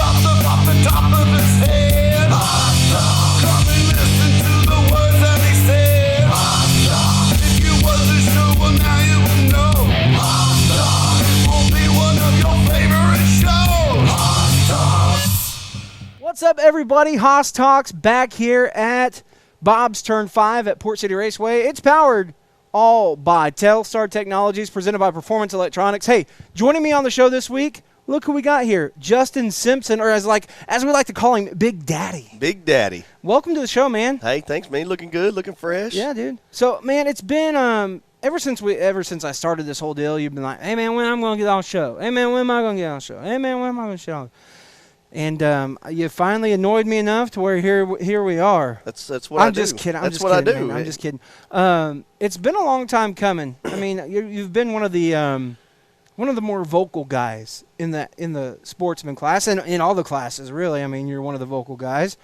pops up off the top of his head. Come and listen to the words that he said. If you wasn't sure, well now you will know. It will be one of your favorite shows. What's up, everybody? Haas Talks back here at Bob's Turn 5 at Port City Raceway. It's powered all by Telstar Technologies, presented by Performance Electronics. Hey, joining me on the show this week, look who we got here. Justin Simpson, or as we like to call him, Big Daddy. Big Daddy. Welcome to the show, man. Hey, thanks, man. Looking good, looking fresh. Yeah, dude. So, man, it's been ever since I started this whole deal, you've been like, hey, man, when I'm going to get on the show? Hey, man, when am I going to get on the show? Hey, man, when am I going to get on? And you finally annoyed me enough to where here we are. That's what I do. I'm just kidding. That's what I do. I'm just kidding. It's been a long time coming. I mean, you've been one of the more vocal guys in the sportsman class and in all the classes, really. I mean, you're one of the vocal guys.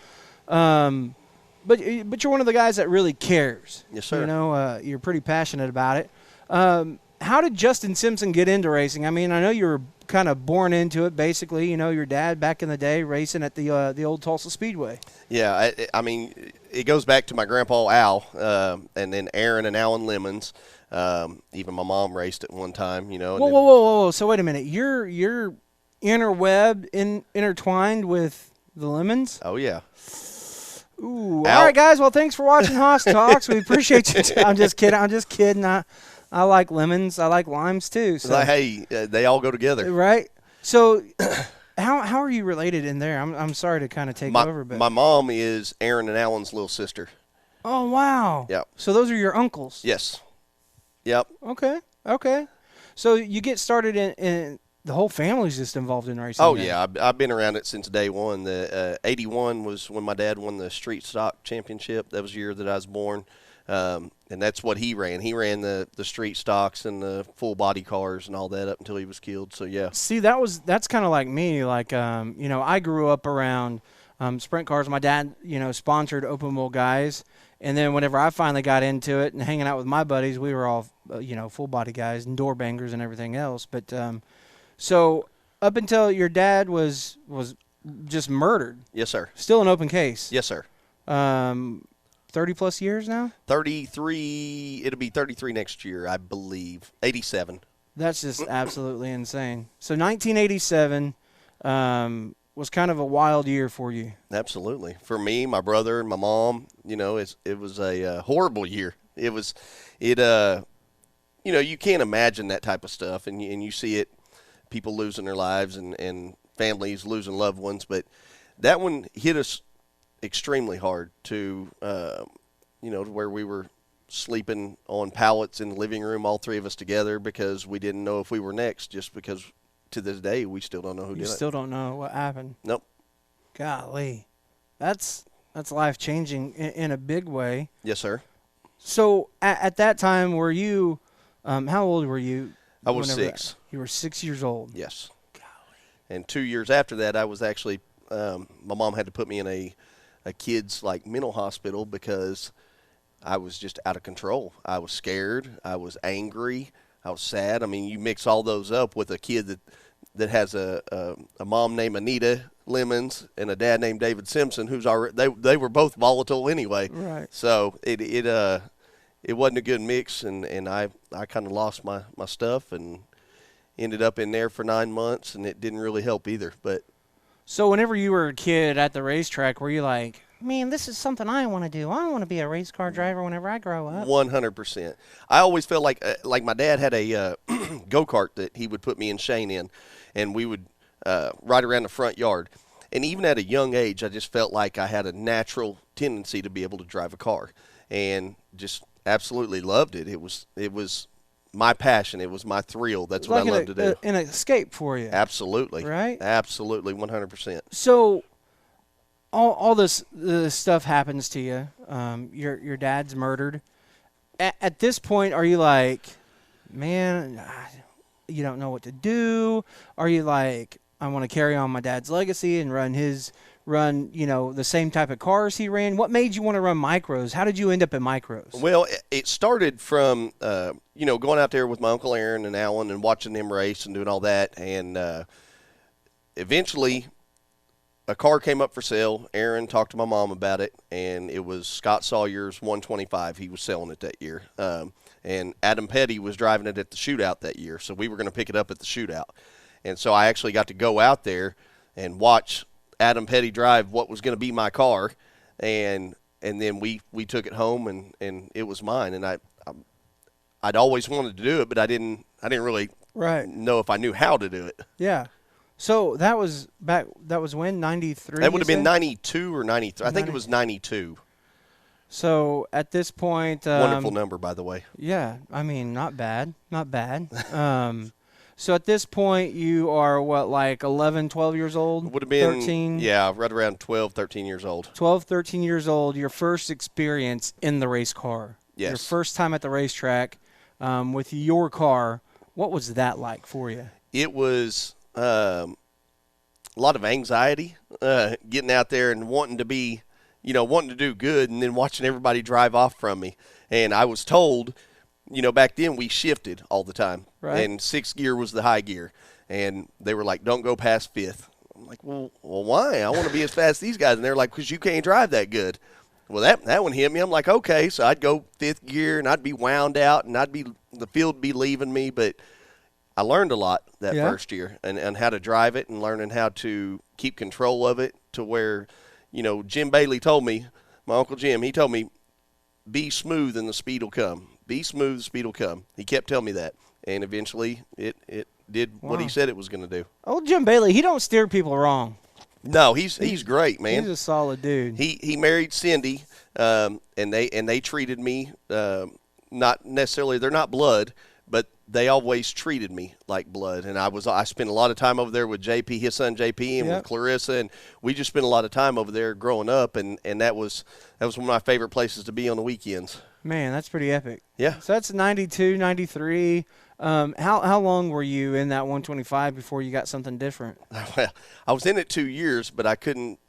But you're one of the guys that really cares. Yes, sir. You know, you're pretty passionate about it. How did Justin Simpson get into racing? I mean, I know you were kind of born into it, basically. You know, your dad back in the day racing at the old Tulsa Speedway. Yeah, I mean, it goes back to my grandpa Al, and then Aaron and Alan Lemons. Even my mom raced at one time, you know. And Whoa. So wait a minute. You're intertwined with the Lemons? Oh, yeah. Ooh. All right, guys. Well, thanks for watching Haas Talks. We appreciate you. I'm just kidding. I like lemons. I like limes too. So. Hey, they all go together, right? So, how are you related in there? I'm sorry to kind of take over, but my mom is Aaron and Alan's little sister. Oh wow! Yep. So those are your uncles. Yes. Yep. Okay. So you get started in the whole family's just involved in racing. Oh yeah, I've been around it since day one. The 81 was when my dad won the street stock championship. That was the year that I was born. And that's what he ran. He ran the street stocks and the full body cars and all that up until he was killed. So yeah. See, that's kind of like me. Like you know, I grew up around sprint cars. My dad, you know, sponsored open wheel guys, and then whenever I finally got into it and hanging out with my buddies, we were all you know, full body guys and door bangers and everything else. But so up until your dad was just murdered. Yes, sir. Still an open case. Yes, sir. 30-plus years now? 33. It'll be 33 next year, I believe. 87. That's just absolutely insane. So 1987 was kind of a wild year for you. Absolutely. For me, my brother, and my mom, you know, it was a horrible year. You know, you can't imagine that type of stuff, and you see it, people losing their lives and families losing loved ones. But that one hit us extremely hard to, you know, to where we were sleeping on pallets in the living room, all three of us together, because we didn't know if we were next, just because to this day we still don't know who did it. You still don't know what happened? Nope. Golly. That's life-changing in a big way. Yes, sir. So at that time, were you, how old were you? I was 6. You were 6 years old? Yes. Golly. And 2 years after that, I was actually, my mom had to put me in a kid's like mental hospital because I was just out of control. I was scared. I was angry. I was sad. I mean, you mix all those up with a kid that has a mom named Anita Lemons and a dad named David Simpson, who's already they were both volatile anyway. Right. So it wasn't a good mix, and I kind of lost my stuff and ended up in there for 9 months, and it didn't really help either. But so whenever you were a kid at the racetrack, were you like, man, this is something I want to do. I want to be a race car driver whenever I grow up. 100%. I always felt like my dad had a go-kart that he would put me and Shane in, and we would ride around the front yard. And even at a young age, I just felt like I had a natural tendency to be able to drive a car, and just absolutely loved it. It was my passion. It was my thrill. That's what I love to do. An escape for you. Absolutely. Right? Absolutely, 100%. So all this stuff happens to you. Your dad's murdered. At this point, are you like, man, you don't know what to do? Are you like, I want to carry on my dad's legacy and run the same type of cars he ran? What made you want to run micros? How did you end up in micros? Well, it started from, going out there with my Uncle Aaron and Alan and watching them race and doing all that. And eventually a car came up for sale. Aaron talked to my mom about it, and it was Scott Sawyer's 125. He was selling it that year. And Adam Petty was driving it at the shootout that year, so we were going to pick it up at the shootout. And so I actually got to go out there and watch Adam Petty drive what was going to be my car, and then we took it home, and it was mine. And I'd always wanted to do it, but I didn't really know if I knew how to do it. Yeah. So that was when, 93? That would have been 92 or 93. I think it was 92. So at this point, Wonderful number, by the way. Yeah, I mean, not bad. So at this point, you are what, like 11, 12 years old? Would have been 13? Yeah, right around 12, 13 years old. 12, 13 years old. Your first experience in the race car. Yes. Your first time at the racetrack with your car. What was that like for you? It was a lot of anxiety, getting out there and wanting to do good, and then watching everybody drive off from me. And I was told, back then we shifted all the time. Right. And sixth gear was the high gear. And they were like, don't go past fifth. I'm like, well, why? I want to be as fast as these guys. And they're like, because you can't drive that good. Well, that one hit me. I'm like, okay. So I'd go fifth gear, and I'd be wound out, and the field would be leaving me. But I learned a lot that first year, and how to drive it, and learning how to keep control of it, to where, Jim Bailey told me, my Uncle Jim, he told me, be smooth and the speed will come. Be smooth, the speed will come. He kept telling me that, and eventually it did what he said it was going to do. Old Jim Bailey, he don't steer people wrong. No, he's great, man. He's a solid dude. He married Cindy, and they treated me not necessarily, they're not blood, but they always treated me like blood. And I spent a lot of time over there with JP, his son JP, and with Clarissa, and we just spent a lot of time over there growing up, and that was one of my favorite places to be on the weekends. Man, that's pretty epic. Yeah. So that's 92, 93. How long were you in that 125 before you got something different? Well, I was in it 2 years, but I couldn't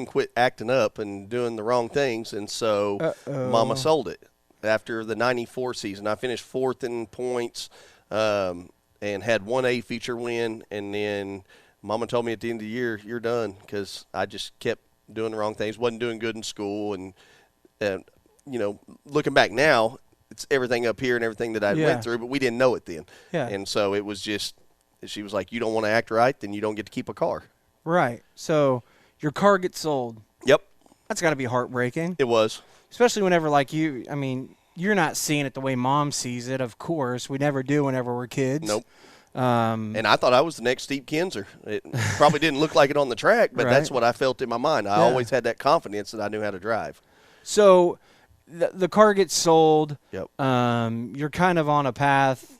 quit acting up and doing the wrong things, and so Mama sold it. After the 94 season, I finished fourth in points, and had one A feature win, and then Mama told me at the end of the year, you're done, because I just kept doing the wrong things, wasn't doing good in school, and looking back now, it's everything up here and everything that I went through, but we didn't know it then. Yeah. And so it was just, she was like, you don't want to act right, then you don't get to keep a car. Right. So your car gets sold. Yep. That's got to be heartbreaking. It was. Especially whenever, you're not seeing it the way Mom sees it, of course. We never do whenever we're kids. Nope. And I thought I was the next Steve Kinzer. It probably didn't look like it on the track, but that's what I felt in my mind. I always had that confidence that I knew how to drive. So the car gets sold. Yep. You're kind of on a path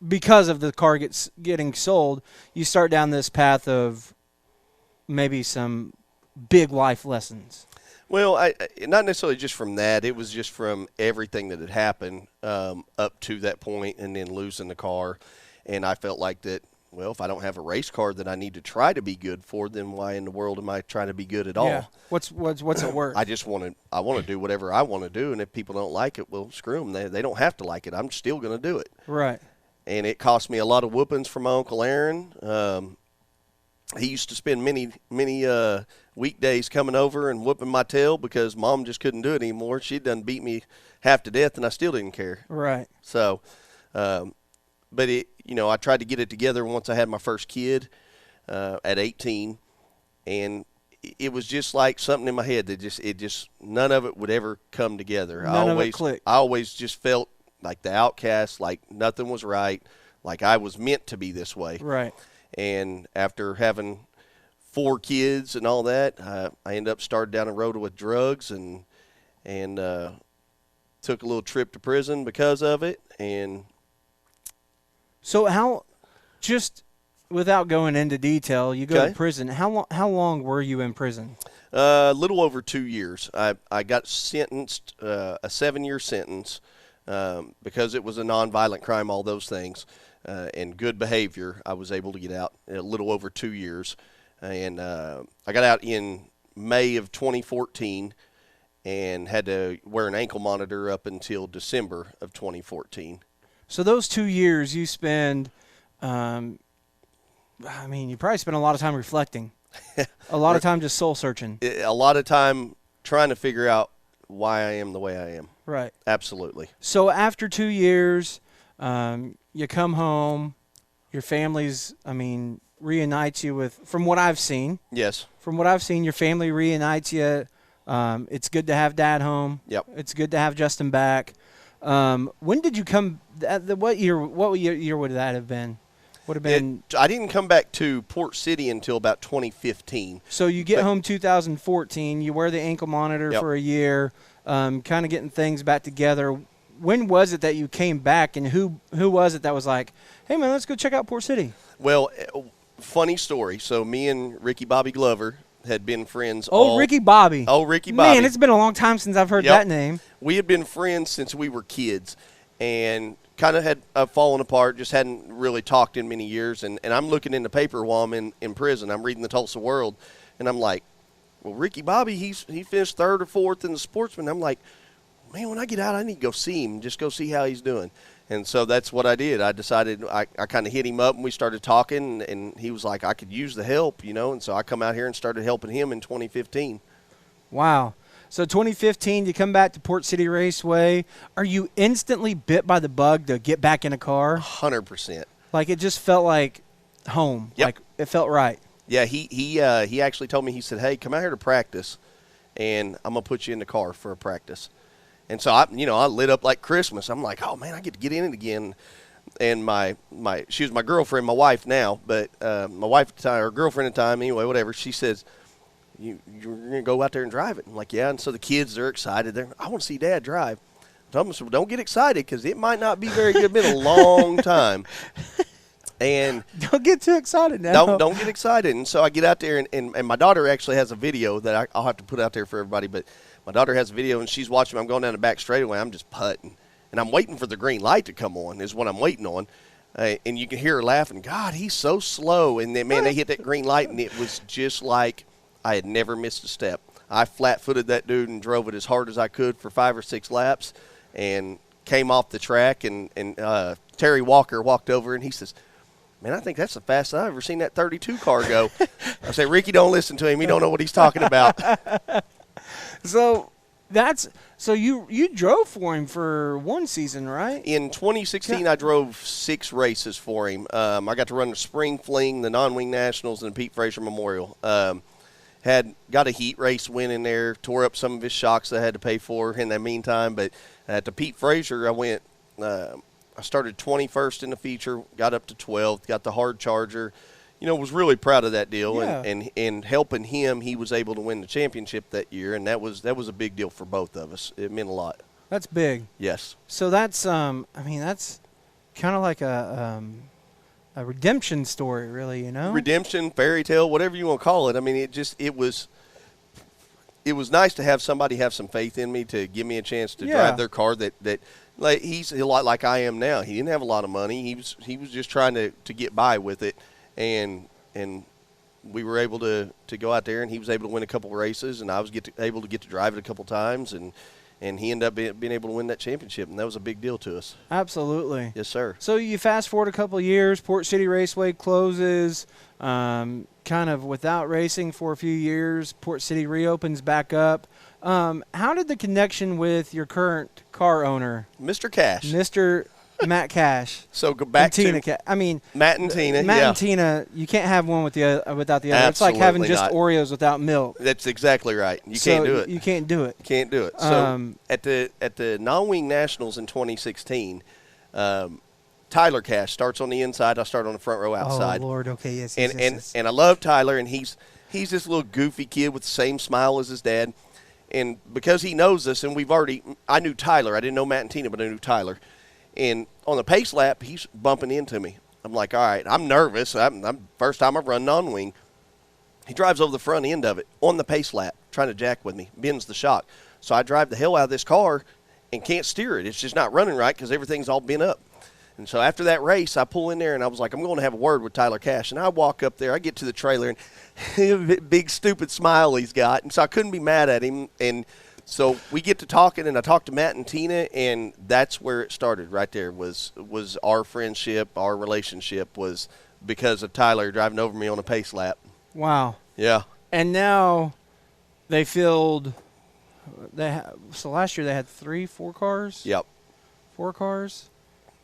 because of the car getting sold, you start down this path of maybe some big life lessons. Well, I not necessarily just from that. It was just from everything that had happened up to that point, and then losing the car. And I felt like that, well, if I don't have a race car that I need to try to be good for, then why in the world am I trying to be good at all? Yeah. What's it worth? I want to do whatever I want to do, and if people don't like it, well, screw them. They don't have to like it. I'm still going to do it. Right. And it cost me a lot of whoopings from my Uncle Aaron. He used to spend many weekdays coming over and whooping my tail because Mom just couldn't do it anymore. She'd done beat me half to death, and I still didn't care. Right. So, but I tried to get it together once I had my first kid at 18, and it was just like something in my head that none of it would ever come together. None of it clicked. I always just felt like the outcast, like nothing was right, like I was meant to be this way. Right. And after having 4 kids and all that, I ended up started down a road with drugs and took a little trip to prison because of it. And so how, just without going into detail, you go to prison. How long were you in prison? A little over 2 years. I got sentenced a 7-year sentence because it was a nonviolent crime, all those things. And good behavior, I was able to get out a little over 2 years. And I got out in May of 2014 and had to wear an ankle monitor up until December of 2014. So those 2 years you spend, I mean, you probably spent a lot of time reflecting, a lot of time just soul searching. A lot of time trying to figure out why I am the way I am. Right. Absolutely. So after 2 years, you come home. Your family's, reunites you with, from what I've seen. Yes. From what I've seen, your family reunites you. It's good to have Dad home. Yep. It's good to have Justin back. When did you come? What year would that have been? Would have been. I didn't come back to Port City until about 2015. So you get home 2014. You wear the ankle monitor Yep. for a year, kind of getting things back together. When was it that you came back, and who was it that was like, "Hey man, let's go check out Port City"? Well, funny story. So me and Ricky Bobby Glover had been friends. Ricky Bobby. Oh, Ricky Bobby. Man, it's been a long time since I've heard Yep. that name. We had been friends since we were kids, and kind of had fallen apart. Just hadn't really talked in many years. And I'm looking in the paper while I'm in prison. I'm reading the Tulsa World, and I'm like, "Well, Ricky Bobby, he finished 3rd or 4th in the Sportsman." I'm like, "Man, when I get out, I need to go see him, just go see how he's doing." And so that's what I did. I decided I kind of hit him up, and we started talking, and he was like, "I could use the help, you know." And so I come out here and started helping him in 2015. Wow. So 2015, you come back to Port City Raceway. Are you instantly bit by the bug to get back in a car? 100%. Like it just felt like home. Yep. Like it felt right. Yeah, he actually told me, he said, "Hey, come out here to practice, and I'm going to put you in the car for a practice." And so I lit up like Christmas. I'm like, "Oh man, I get to get in it again." And she was my girlfriend, my wife now, but my wife at the time, or girlfriend at the time, anyway, whatever. She says, "You're gonna go out there and drive it." I'm like, "Yeah." And so the kids, they're excited. I want to see Dad drive. I told them, "So don't get excited, because it might not be very good. It's been a long time." And Don't get too excited now. don't get excited. And so I get out there, and my daughter actually has a video that I'll have to put out there for everybody. But my daughter has a video, and she's watching me. I'm going down the back straightaway. I'm just putting. And I'm waiting for the green light to come on is what I'm waiting on. And you can hear her laughing. "God, he's so slow." And then, man, they hit that green light, and it was just like I had never missed a step. I flat-footed that dude and drove it as hard as I could for 5 or 6 laps and came off the track. And Terry Walker walked over, and he says, "Man, I think that's the fastest I've ever seen that 32 car go." I say, "Ricky, don't listen to him. He don't know what he's talking about." So you drove for him for one season, right? In 2016, I drove 6 races for him. I got to run the Spring Fling, the Non-Wing Nationals, and the Pete Frazier Memorial. Got a heat race win in there, tore up some of his shocks that I had to pay for in the meantime. But at the Pete Frazier, I started 21st in the feature, got up to 12th, got the hard charger. Was really proud of that deal. Yeah. And helping him, he was able to win the championship that year, and that was a big deal for both of us. It meant a lot. That's big. Yes. So that's that's kind of like a redemption story, really, Redemption, fairy tale, whatever you want to call it. I mean, it was nice to have somebody have some faith in me to give me a chance to drive their car. That like he's a lot like I am now. He didn't have a lot of money. He was just trying to get by with it, and we were able to go out there, and he was able to win a couple of races, and I was able to get to drive it a couple of times, and he ended up being able to win that championship, and that was a big deal to us. Absolutely. Yes, sir. So you fast forward a couple of years, Port City Raceway closes, kind of without racing for a few years. Port City reopens back up. How did the connection with your current car owner, Mr. Cash, Mr. Matt Cash, so go back and Tina to Matt and Tina. and Tina, you can't have one without the other. Absolutely It's like having just not. Oreos without milk. That's exactly right. You can't do it. You can't do it. Can't do it. So at the Non-Wing Nationals in 2016, Tyler Cash starts on the inside. I start on the front row outside. Oh Lord, okay, yes. And I love Tyler, and he's this little goofy kid with the same smile as his dad. And because he knows us, and I knew Tyler. I didn't know Matt and Tina, but I knew Tyler. And on the pace lap, he's bumping into me. I'm like, all right, I'm nervous. I'm first time I've run non-wing. He drives over the front end of it on the pace lap, trying to jack with me, bends the shock. So I drive the hell out of this car and can't steer it. It's just not running right because everything's all bent up. And so after that race, I pull in there, and I was like, I'm going to have a word with Tyler Cash. And I walk up there. I get to the trailer, and big, stupid smile he's got. And so I couldn't be mad at him. And so we get to talking, and I talked to Matt and Tina, and that's where it started right there was our friendship, our relationship was because of Tyler driving over me on a pace lap. Wow. Yeah. And now they filled. So last year they had 4 cars. Yep. 4 cars,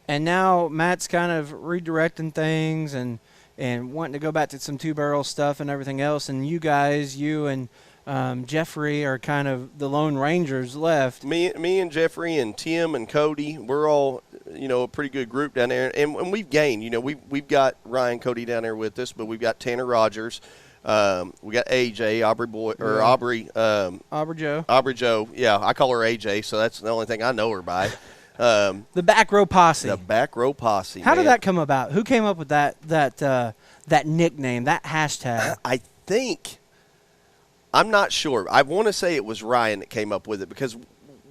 and now Matt's kind of redirecting things and wanting to go back to some 2-barrel stuff and everything else. And you guys, you and Jeffrey, are kind of the Lone Rangers left. Me and Jeffrey and Tim and Cody, we're all, a pretty good group down there. And we've gained, we've got Ryan Cody down there with us, but we've got Tanner Rogers. We got AJ, Aubrey Joe. Yeah, I call her AJ, so that's the only thing I know her by. The Back Row Posse. The Back Row Posse. How did that come about? Who came up with that nickname, that hashtag? I think, I'm not sure. I want to say it was Ryan that came up with it, because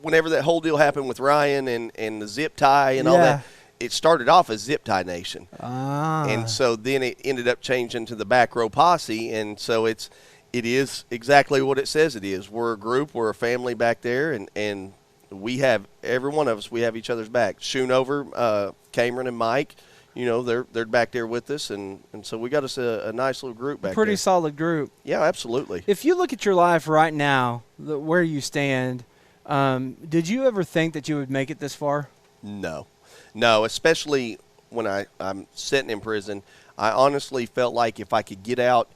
whenever that whole deal happened with Ryan and the zip tie and all that, it started off as Zip Tie Nation. And so then it ended up changing to the Back Row Posse, and so it is exactly what it says it is. We're a group, we're a family back there, and we have, every one of us, we have each other's back. Schoonover, Cameron and Mike, they're back there with us, and so we got us a nice little group back there. Pretty solid group. Yeah, absolutely. If you look at your life right now, where you stand, did you ever think that you would make it this far? No, especially when I'm sitting in prison. I honestly felt like if I could get out,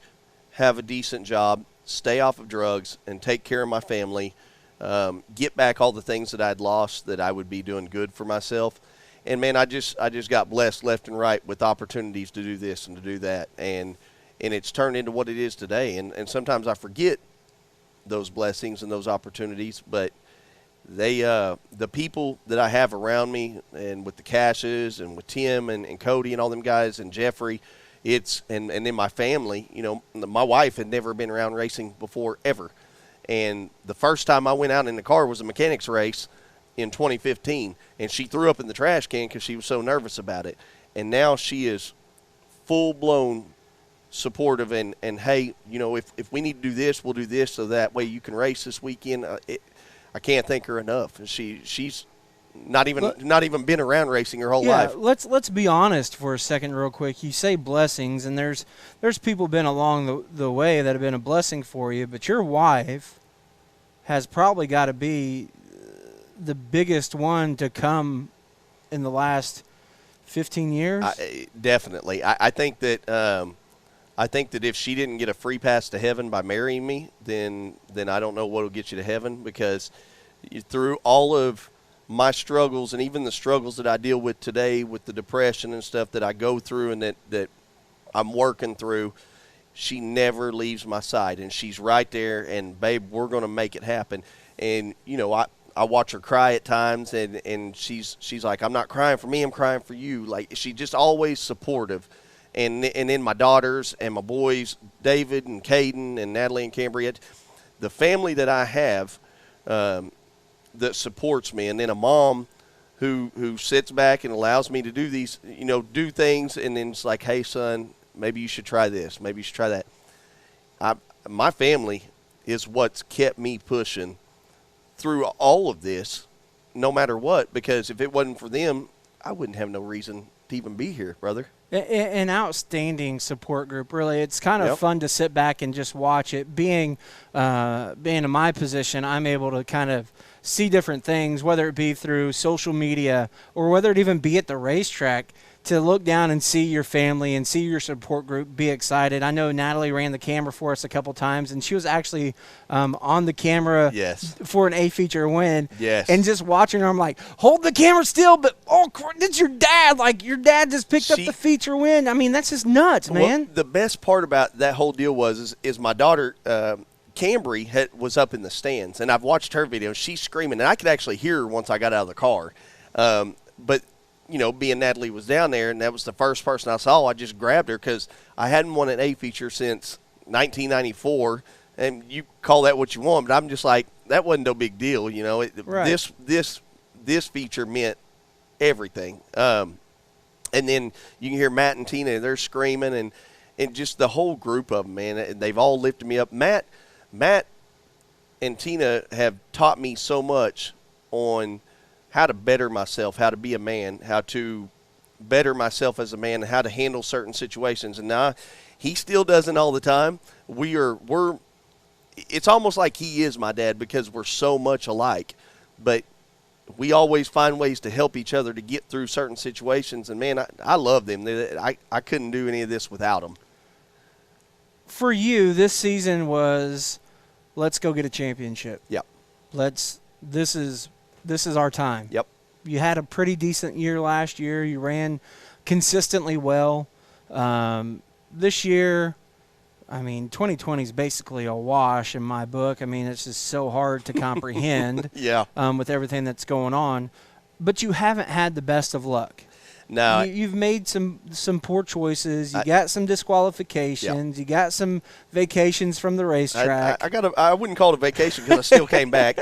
have a decent job, stay off of drugs, and take care of my family, get back all the things that I'd lost, that I would be doing good for myself. And, man, I just got blessed left and right with opportunities to do this and to do that. And it's turned into what it is today. And sometimes I forget those blessings and those opportunities, but the people that I have around me, and with the Cashes and with Tim and Cody and all them guys and Jeffrey, and then my family, my wife had never been around racing before ever. And the first time I went out in the car was a mechanics race in 2015, and she threw up in the trash can because she was so nervous about it. And now she is full-blown supportive and hey, if we need to do this, we'll do this, so that way you can race this weekend. I can't thank her enough. She's not even been around racing her whole life. Let's be honest for a second real quick. You say blessings, and there's people been along the way that have been a blessing for you, but your wife has probably got to be the biggest one to come in the last 15 years. Definitely. I think that if she didn't get a free pass to heaven by marrying me, then I don't know what will get you to heaven, because through all of my struggles, and even the struggles that I deal with today with the depression and stuff that I go through and that I'm working through, she never leaves my side, and she's right there, and babe, we're going to make it happen. And I watch her cry at times, and she's like, I'm not crying for me, I'm crying for you. Like, she's just always supportive. And then my daughters and my boys, David and Caden and Natalie and Cambria, the family that I have that supports me, and then a mom who sits back and allows me to do these, do things, and then it's like, hey, son, maybe you should try this, maybe you should try that. My family is what's kept me pushing through all of this, no matter what, because if it wasn't for them, I wouldn't have no reason to even be here, brother. An outstanding support group, really. It's kind of fun to sit back and just watch it. Being in my position, I'm able to kind of see different things, whether it be through social media or whether it even be at the racetrack, to look down and see your family and see your support group be excited. I know Natalie ran the camera for us a couple times, and she was actually on the camera for an A-feature win. Yes. And just watching her, I'm like, hold the camera still, but, it's your dad. Like, your dad just picked up the feature win. I mean, that's just nuts, man. Well, the best part about that whole deal is my daughter, Cambry, was up in the stands, and I've watched her video. She's screaming, and I could actually hear her once I got out of the car. But being Natalie was down there, and that was the first person I saw, I just grabbed her because I hadn't won an A-feature since 1994, and you call that what you want, but I'm just like, that wasn't no big deal, Right. This feature meant everything. And then you can hear Matt and Tina, they're screaming, and just the whole group of them, man, they've all lifted me up. Matt and Tina have taught me so much on how to better myself, how to be a man, how to better myself as a man and how to handle certain situations. And now he still doesn't all the time. We're it's almost like he is my dad because we're so much alike, but we always find ways to help each other to get through certain situations. And man, I love them. I couldn't do any of this without them. For you, this season was, let's go get a championship. Yep. This is our time. Yep. You had a pretty decent year last year. You ran consistently well. This year, I mean, 2020 is basically a wash in my book. I mean, it's just so hard to comprehend. Yeah. With everything that's going on. But you haven't had the best of luck. No. You've made some poor choices. You got some disqualifications. You got some vacations from the racetrack. I wouldn't call it a vacation because I still came back.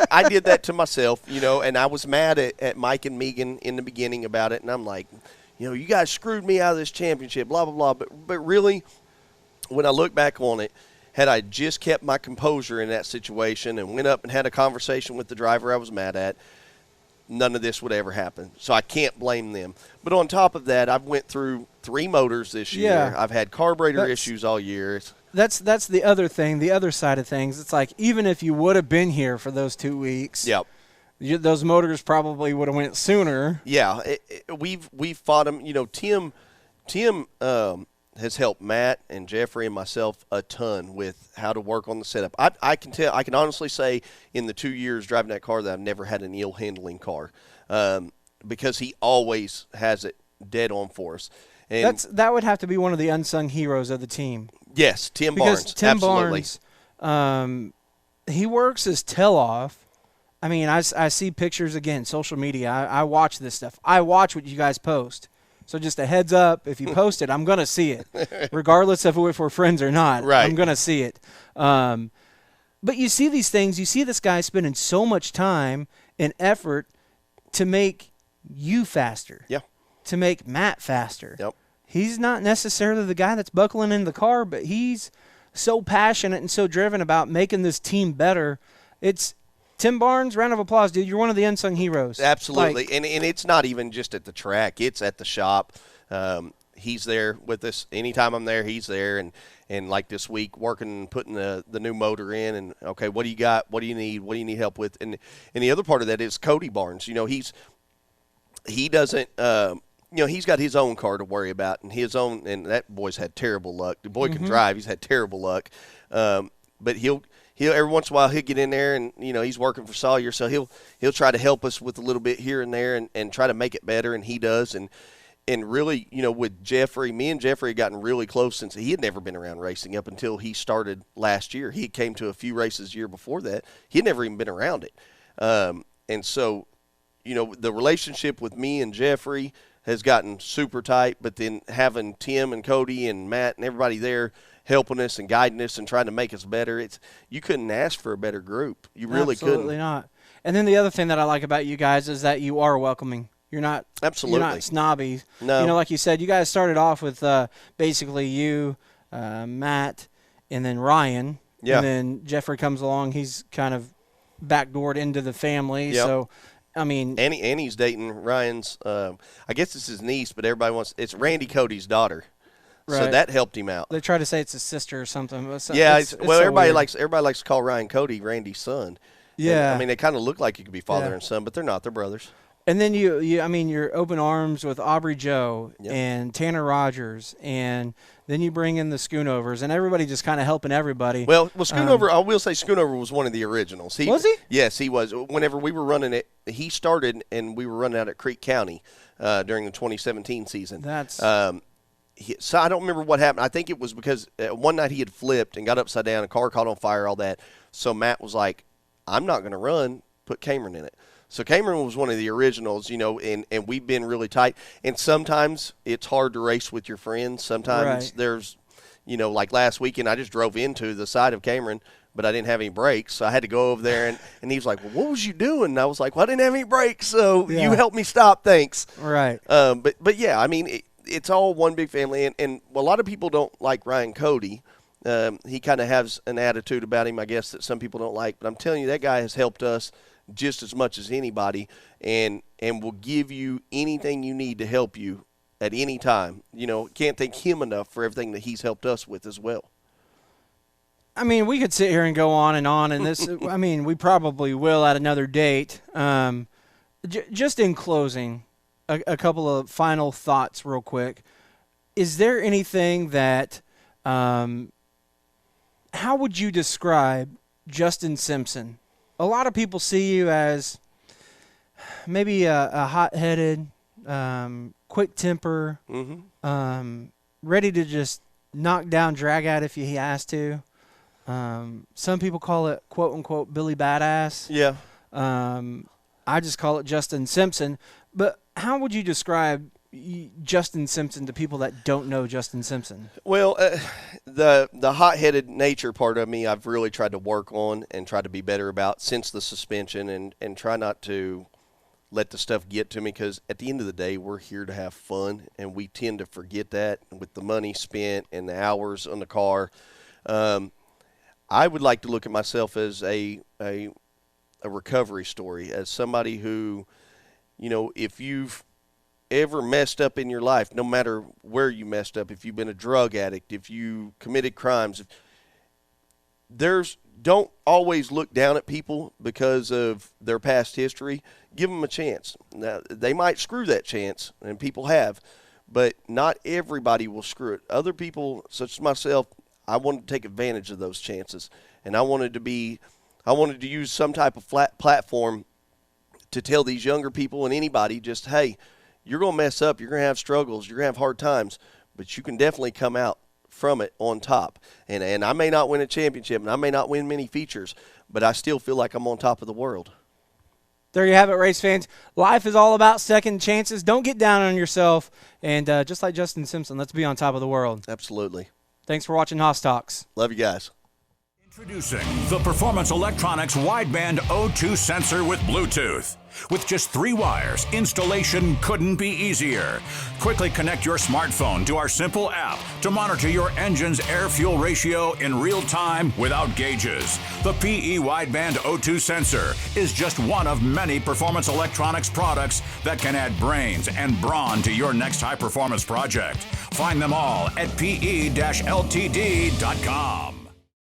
I did that to myself, and I was mad at Mike and Megan in the beginning about it. And I'm like, you guys screwed me out of this championship, blah, blah, blah. But really, when I look back on it, had I just kept my composure in that situation and went up and had a conversation with the driver I was mad at, none of this would ever happen. So I can't blame them. But on top of that, I've went through 3 motors this year. Yeah. I've had carburetor issues all year. That's the other thing, the other side of things. It's like even if you would have been here for those 2 weeks, Yep. Those motors probably would have went sooner. Yeah, we've fought them. Tim has helped Matt and Jeffrey and myself a ton with how to work on the setup. I can honestly say in the 2 years driving that car that I've never had an ill handling car, because he always has it dead on for us. And That would have to be one of the unsung heroes of the team. yes, Tim Because Barnes, Tim absolutely. Barnes, he works his tail off. I mean, I see pictures, again, social media. I watch this stuff. I watch what you guys post. So just a heads up, if you post it, I'm going to see it, regardless of if we're friends or not. Right. I'm going to see it. But you see these things. You see this guy spending so much time and effort to make you faster. Yeah. To make Matt faster. Yep. He's not necessarily the guy that's buckling in the car, but he's so passionate and so driven about making this team better. It's Tim Barnes, round of applause, dude. You're one of the unsung heroes. Absolutely. Like, And it's not even just at the track. It's at the shop. He's there with us. Anytime I'm there, he's there. And like this week, working, putting the new motor in. And, okay, what do you got? What do you need? What do you need help with? And the other part of that is Cody Barnes. He doesn't he's got his own car to worry about and his own – and that boy's had terrible luck. The boy can drive. He's had terrible luck. But he'll every once in a while he'll get in there and he's working for Sawyer, so he'll try to help us with a little bit here and there and try to make it better, and he does. And really, with Jeffrey, me and Jeffrey had gotten really close since he had never been around racing up until he started last year. He came to a few races the year before that. He had never even been around it. And so, the relationship with me and Jeffrey has gotten super tight, but then having Tim and Cody and Matt and everybody there helping us and guiding us and trying to make us better, you couldn't ask for a better group. You really couldn't. Absolutely not. And then the other thing that I like about you guys is that you are welcoming. You're not Absolutely. You're not snobby. No. Like you said, you guys started off with basically you, Matt, and then Ryan. Yeah. And then Jeffrey comes along. He's kind of backdoored into the family. Yep. So, I mean, Annie's dating Ryan's. I guess it's his niece, but it's Randy Cody's daughter. So Right. that helped him out. they try to say it's his sister or something. But Yeah, it's well, so everybody weird. likes to call Ryan Cody Randy's son. Yeah. And, I mean, they kind of look like you could be father Yeah. and son, but they're not. They're brothers. And then you're open arms with Aubrey Joe Yep. and Tanner Rogers, and then you bring in the Schoonovers, and everybody just kind of helping everybody. Well, Schoonover, I will say Schoonover was one of the originals. Was he? Yes, he was. Whenever we were running it, he started, and we were running out at Creek County during the 2017 season. That's So I don't remember what happened. I think it was because one night he had flipped and got upside down, a car caught on fire, all that. So Matt was like, I'm not going to run, put Cameron in it. So Cameron was one of the originals, and we've been really tight. And sometimes it's hard to race with your friends. Sometimes Right. there's, like last weekend, I just drove into the side of Cameron, but I didn't have any brakes. So I had to go over there, and he was like, well, what was you doing? And I was like, well, I didn't have any brakes, so Yeah. you helped me stop, thanks. right. But yeah, I mean, it's all one big family, and a lot of people don't like Ryan Cody. He kind of has an attitude about him, I guess, that some people don't like. But I'm telling you, that guy has helped us just as much as anybody, and will give you anything you need to help you at any time. You know, can't thank him enough for everything that he's helped us with as well. I mean, we could sit here and go on, and this, I mean, we probably will at another date. Just in closing, a couple of final thoughts real quick. Is there anything that, how would you describe Justin Simpson? A lot of people see you as maybe a hot-headed, quick temper, ready to just knock down, drag out if he has to. Some people call it "quote unquote" Billy Badass. Yeah. I just call it Justin Simpson. But how would you describe Justin Simpson to people that don't know Justin Simpson? Well, the hot-headed nature part of me, I've really tried to work on and try to be better about since the suspension, and try not to let the stuff get to me, because at the end of the day, we're here to have fun, and we tend to forget that with the money spent and the hours on the car. I would like to look at myself as a recovery story, as somebody who, you know, if you've ever messed up in your life, no matter where you messed up, if you've been a drug addict, if you committed crimes, don't always look down at people because of their past history. Give them a chance. Now, they might screw that chance, and people have, but not everybody will screw it. Other people, such as myself, I wanted to take advantage of those chances, and I wanted to use some type of flat platform to tell these younger people and anybody, just, hey, you're going to mess up, you're going to have struggles, you're going to have hard times, but you can definitely come out from it on top. And I may not win a championship, and I may not win many features, but I still feel like I'm on top of the world. There you have it, race fans. Life is all about second chances. Don't get down on yourself. And just like Justin Simpson, let's be on top of the world. Absolutely. Thanks for watching Haas Talks. Love you guys. Introducing the Performance Electronics Wideband O2 sensor with Bluetooth. With just 3 wires, installation couldn't be easier. Quickly connect your smartphone to our simple app to monitor your engine's air-fuel ratio in real time without gauges. The PE Wideband O2 sensor is just one of many performance electronics products that can add brains and brawn to your next high-performance project. Find them all at pe-ltd.com.